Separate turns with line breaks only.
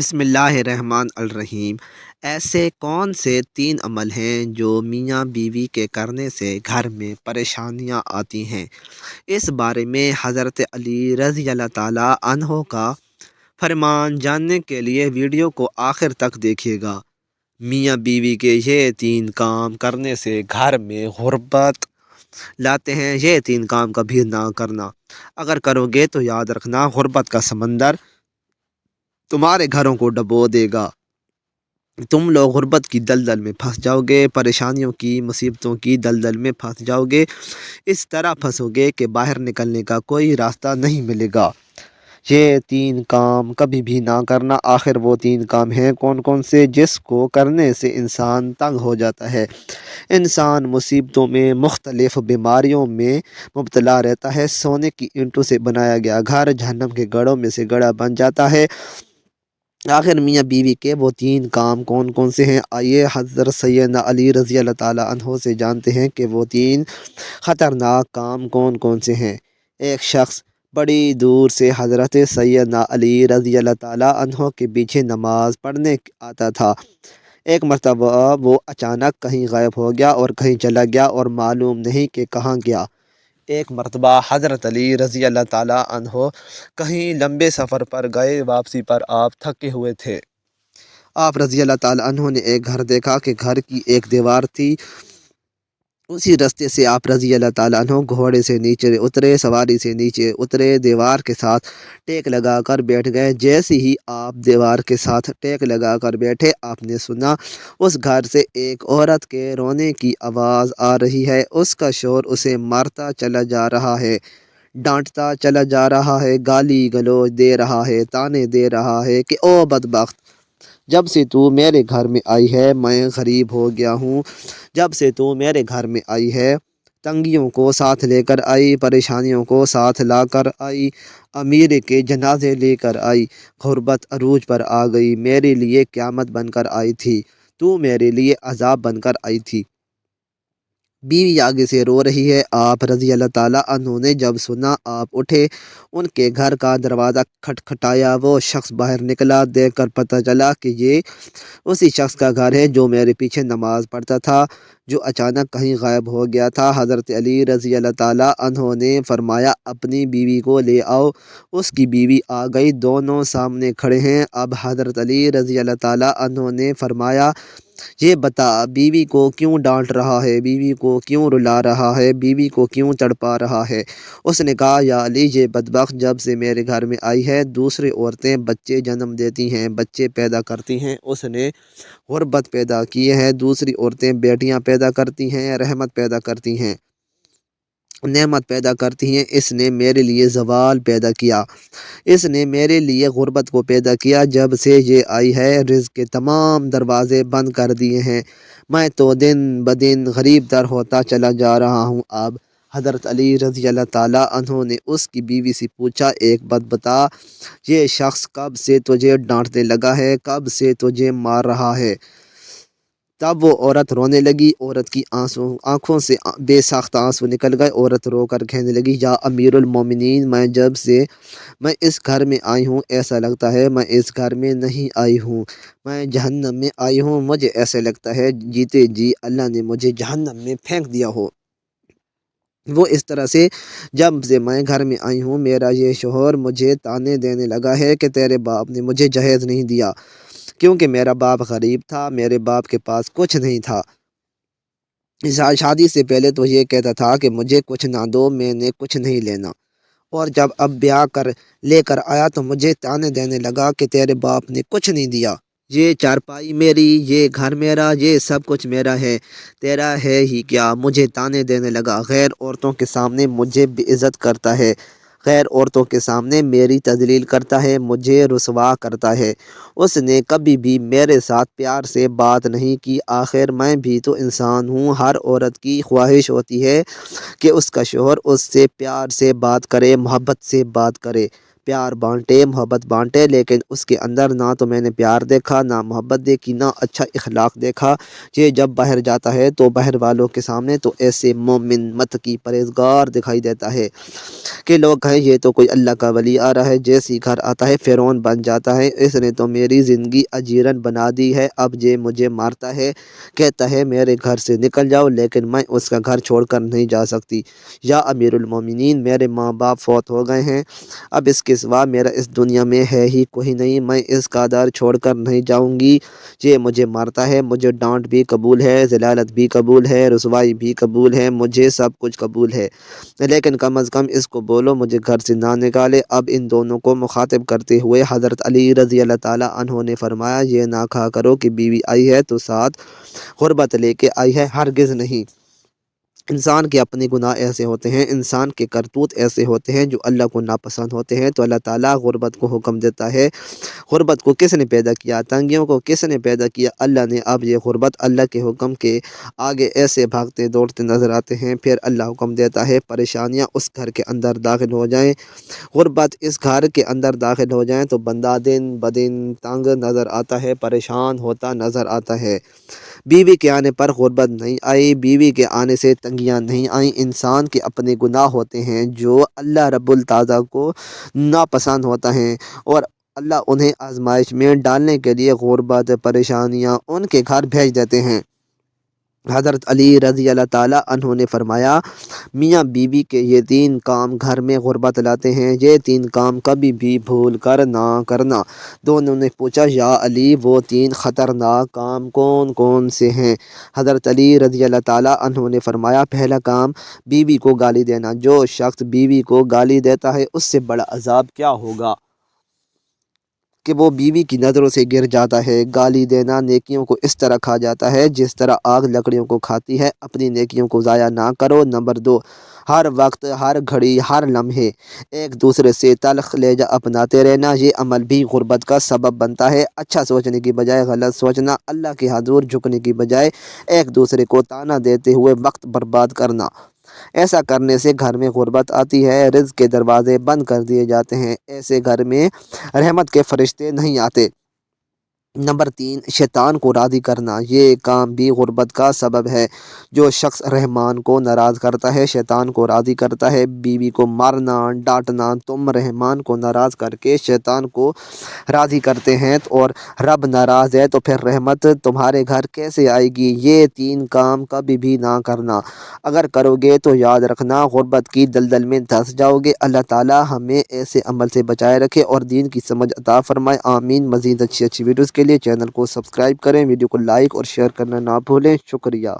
بسم اللہ الرحمن الرحیم۔ ایسے کون سے 3 عمل ہیں جو میاں بیوی کے کرنے سے گھر میں پریشانیاں آتی ہیں؟ اس بارے میں حضرت علی رضی اللہ تعالیٰ عنہ کا فرمان جاننے کے لیے ویڈیو کو آخر تک دیکھیے گا۔ میاں بیوی کے یہ 3 کام کرنے سے گھر میں غربت لاتے ہیں۔ یہ 3 کام کبھی نہ کرنا، اگر کرو گے تو یاد رکھنا غربت کا سمندر تمہارے گھروں کو ڈبو دے گا۔ تم لوگ غربت کی دلدل میں پھنس جاؤ گے، پریشانیوں کی، مصیبتوں کی دلدل میں پھنس جاؤ گے۔ اس طرح پھنسو گے کہ باہر نکلنے کا کوئی راستہ نہیں ملے گا۔ یہ 3 کام کبھی بھی نہ کرنا۔ آخر وہ 3 کام ہیں کون کون سے جس کو کرنے سے انسان تنگ ہو جاتا ہے، انسان مصیبتوں میں، مختلف بیماریوں میں مبتلا رہتا ہے، سونے کی اینٹوں سے بنایا گیا گھر جہنم کے گڑھوں میں سے گڑھا بن جاتا ہے۔ آخر میاں بیوی کے وہ 3 کام کون کون سے ہیں؟ آئیے حضرت سیدنا علی رضی اللہ تعالیٰ عنہ سے جانتے ہیں کہ وہ 3 خطرناک کام کون کون سے ہیں۔ ایک شخص بڑی دور سے حضرت سیدنا علی رضی اللہ تعالیٰ عنہ کے پیچھے نماز پڑھنے آتا تھا۔ ایک مرتبہ وہ اچانک کہیں غائب ہو گیا اور کہیں چلا گیا اور معلوم نہیں کہ کہاں گیا۔ ایک مرتبہ حضرت علی رضی اللہ تعالیٰ عنہ کہیں لمبے سفر پر گئے، واپسی پر آپ تھکے ہوئے تھے۔ آپ رضی اللہ تعالیٰ عنہ نے ایک گھر دیکھا کہ گھر کی ایک دیوار تھی، اسی رستے سے آپ رضی اللہ تعالیٰ عنہ گھوڑے سے نیچے اترے، سواری سے نیچے اترے، دیوار کے ساتھ ٹیک لگا کر بیٹھ گئے۔ جیسے ہی آپ دیوار کے ساتھ ٹیک لگا کر بیٹھے، آپ نے سنا اس گھر سے ایک عورت کے رونے کی آواز آ رہی ہے۔ اس کا شوہر اسے مارتا چلا جا رہا ہے، ڈانٹتا چلا جا رہا ہے، گالی گلوچ دے رہا ہے، تانے دے رہا ہے کہ او بدبخت، جب سے تو میرے گھر میں آئی ہے میں غریب ہو گیا ہوں، جب سے تو میرے گھر میں آئی ہے تنگیوں کو ساتھ لے کر آئی، پریشانیوں کو ساتھ لا کر آئی، امیر کے جنازے لے کر آئی، غربت عروج پر آ گئی، میرے لیے قیامت بن کر آئی تھی، تو میرے لیے عذاب بن کر آئی تھی۔ بیوی آگے سے رو رہی ہے۔ آپ رضی اللہ تعالیٰ عنہ نے جب سنا، آپ اٹھے، ان کے گھر کا دروازہ کھٹکھٹایا، وہ شخص باہر نکلا، دیکھ کر پتہ چلا کہ یہ اسی شخص کا گھر ہے جو میرے پیچھے نماز پڑھتا تھا، جو اچانک کہیں غائب ہو گیا تھا۔ حضرت علی رضی اللہ تعالیٰ عنہ نے فرمایا اپنی بیوی کو لے آؤ۔ اس کی بیوی آ گئی، دونوں سامنے کھڑے ہیں۔ اب حضرت علی رضی اللہ تعالیٰ عنہ نے فرمایا یہ بتا بیوی کو کیوں ڈانٹ رہا ہے، بیوی کو کیوں رلا رہا ہے، بیوی کو کیوں تڑپا رہا ہے؟ اس نے کہا یا علی، یہ بدبخت جب سے میرے گھر میں آئی ہے دوسری عورتیں بچے جنم دیتی ہیں، بچے پیدا کرتی ہیں، اس نے غربت پیدا کی ہے، دوسری عورتیں بیٹیاں پیدا کرتی ہیں، رحمت پیدا کرتی ہیں، نعمت پیدا کرتی ہیں، اس نے میرے لیے زوال پیدا کیا، اس نے میرے لیے غربت کو پیدا کیا۔ جب سے یہ آئی ہے رزق کے تمام دروازے بند کر دیے ہیں، میں تو دن بدن غریب تر ہوتا چلا جا رہا ہوں۔ اب حضرت علی رضی اللہ تعالیٰ عنہ نے اس کی بیوی سے پوچھا ایک بات بتا، یہ شخص کب سے تجھے ڈانٹنے لگا ہے، کب سے تجھے مار رہا ہے؟ تب وہ عورت رونے لگی، عورت کی آنکھوں سے بے ساختہ آنسو نکل گئے، عورت رو کر کہنے لگی یا امیر المومنین، میں جب سے میں اس گھر میں آئی ہوں ایسا لگتا ہے میں اس گھر میں نہیں آئی ہوں، میں جہنم میں آئی ہوں، مجھے ایسے لگتا ہے جیتے جی اللہ نے مجھے جہنم میں پھینک دیا ہو۔ وہ اس طرح سے جب سے میں گھر میں آئی ہوں میرا یہ شوہر مجھے تانے دینے لگا ہے کہ تیرے باپ نے مجھے جہیز نہیں دیا، کیونکہ میرا باپ غریب تھا، میرے باپ کے پاس کچھ نہیں تھا۔ شادی سے پہلے تو یہ کہتا تھا کہ مجھے کچھ نہ دو، میں نے کچھ نہیں لینا، اور جب اب بیاہ کر لے کر آیا تو مجھے تانے دینے لگا کہ تیرے باپ نے کچھ نہیں دیا، یہ چارپائی میری، یہ گھر میرا، یہ سب کچھ میرا ہے، تیرا ہے ہی کیا؟ مجھے تانے دینے لگا، غیر عورتوں کے سامنے مجھے بے عزت کرتا ہے، غیر عورتوں کے سامنے میری تذلیل کرتا ہے، مجھے رسوا کرتا ہے، اس نے کبھی بھی میرے ساتھ پیار سے بات نہیں کی۔ آخر میں بھی تو انسان ہوں، ہر عورت کی خواہش ہوتی ہے کہ اس کا شوہر اس سے پیار سے بات کرے، محبت سے بات کرے، پیار بانٹے، محبت بانٹے، لیکن اس کے اندر نہ تو میں نے پیار دیکھا، نہ محبت دیکھی، نہ اچھا اخلاق دیکھا۔ یہ جب باہر جاتا ہے تو باہر والوں کے سامنے تو ایسے مومن متقی پرہیزگار دکھائی دیتا ہے کہ لوگ کہیں یہ تو کوئی اللہ کا ولی آ رہا ہے، جیسی گھر آتا ہے فرعون بن جاتا ہے، اس نے تو میری زندگی اجیرن بنا دی ہے، اب یہ مجھے مارتا ہے، کہتا ہے میرے گھر سے نکل جاؤ، لیکن میں اس کا گھر چھوڑ کر نہیں جا سکتی۔ یا امیر المومنین، میرے ماں باپ فوت ہو گئے ہیں، اب اس کے سوا میرا اس دنیا میں ہے ہی کوئی نہیں، میں اس کا در چھوڑ کر نہیں جاؤں گی۔ یہ مجھے مارتا ہے، مجھے ڈانٹ بھی قبول ہے، ذلالت بھی قبول ہے، رسوائی بھی قبول ہے، مجھے سب کچھ قبول ہے، لیکن کم از کم اس کو بولو مجھے گھر سے نہ نکالے۔ اب ان دونوں کو مخاطب کرتے ہوئے حضرت علی رضی اللہ تعالیٰ عنہ نے فرمایا، یہ نہ کہا کرو کہ بیوی آئی ہے تو ساتھ غربت لے کے آئی ہے، ہرگز نہیں۔ انسان کے اپنے گناہ ایسے ہوتے ہیں، انسان کے کرتوت ایسے ہوتے ہیں جو اللہ کو ناپسند ہوتے ہیں، تو اللہ تعالیٰ غربت کو حکم دیتا ہے۔ غربت کو کس نے پیدا کیا؟ تنگیوں کو کس نے پیدا کیا؟ اللہ نے۔ اب یہ غربت اللہ کے حکم کے آگے ایسے بھاگتے دوڑتے نظر آتے ہیں، پھر اللہ حکم دیتا ہے پریشانیاں اس گھر کے اندر داخل ہو جائیں، غربت اس گھر کے اندر داخل ہو جائیں تو بندہ دن بدن تنگ نظر آتا ہے، پریشان ہوتا نظر آتا ہے۔ بیوی کے آنے پر غربت نہیں آئی، بیوی کے آنے سے تنگیاں نہیں آئیں، انسان کے اپنے گناہ ہوتے ہیں جو اللہ رب العزت کو ناپسند ہوتا ہے، اور اللہ انہیں آزمائش میں ڈالنے کے لیے غربت پریشانیاں ان کے گھر بھیج دیتے ہیں۔ حضرت علی رضی اللہ تعالیٰ عنہ نے فرمایا، میاں بیوی کے یہ تین کام گھر میں غربت لاتے ہیں، یہ تین کام کبھی بھی بھول کر نہ کرنا۔ دونوں نے پوچھا، یا علی وہ تین خطرناک کام کون کون سے ہیں؟ حضرت علی رضی اللہ تعالیٰ عنہ نے فرمایا، پہلا کام بیوی کو گالی دینا، جو شخص بیوی کو گالی دیتا ہے اس سے بڑا عذاب کیا ہوگا کہ وہ بیوی کی نظروں سے گر جاتا ہے۔ گالی دینا نیکیوں کو اس طرح کھا جاتا ہے جس طرح آگ لکڑیوں کو کھاتی ہے، اپنی نیکیوں کو ضائع نہ کرو۔ نمبر دو، ہر وقت، ہر گھڑی، ہر لمحے ایک دوسرے سے تلخ لہجہ اپناتے رہنا، یہ عمل بھی غربت کا سبب بنتا ہے۔ اچھا سوچنے کی بجائے غلط سوچنا، اللہ کے حضور جھکنے کی بجائے ایک دوسرے کو طعنہ دیتے ہوئے وقت برباد کرنا، ایسا کرنے سے گھر میں غربت آتی ہے، رزق کے دروازے بند کر دیے جاتے ہیں، ایسے گھر میں رحمت کے فرشتے نہیں آتے۔ نمبر تین، شیطان کو راضی کرنا، یہ کام بھی غربت کا سبب ہے۔ جو شخص رحمان کو ناراض کرتا ہے شیطان کو راضی کرتا ہے۔ بیوی کو مارنا ڈانٹنا، تم رحمان کو ناراض کر کے شیطان کو راضی کرتے ہیں، اور رب ناراض ہے تو پھر رحمت تمہارے گھر کیسے آئے گی؟ یہ تین کام کبھی بھی نہ کرنا، اگر کرو گے تو یاد رکھنا غربت کی دلدل میں دھنس جاؤ گے۔ اللہ تعالی ہمیں ایسے عمل سے بچائے رکھے اور دین کی سمجھ عطا فرمائے، آمین۔ مزید اچھی ویڈیوز کے لیے چینل کو سبسکرائب کریں، ویڈیو کو لائک اور شیئر کرنا نہ بھولیں۔ شکریہ۔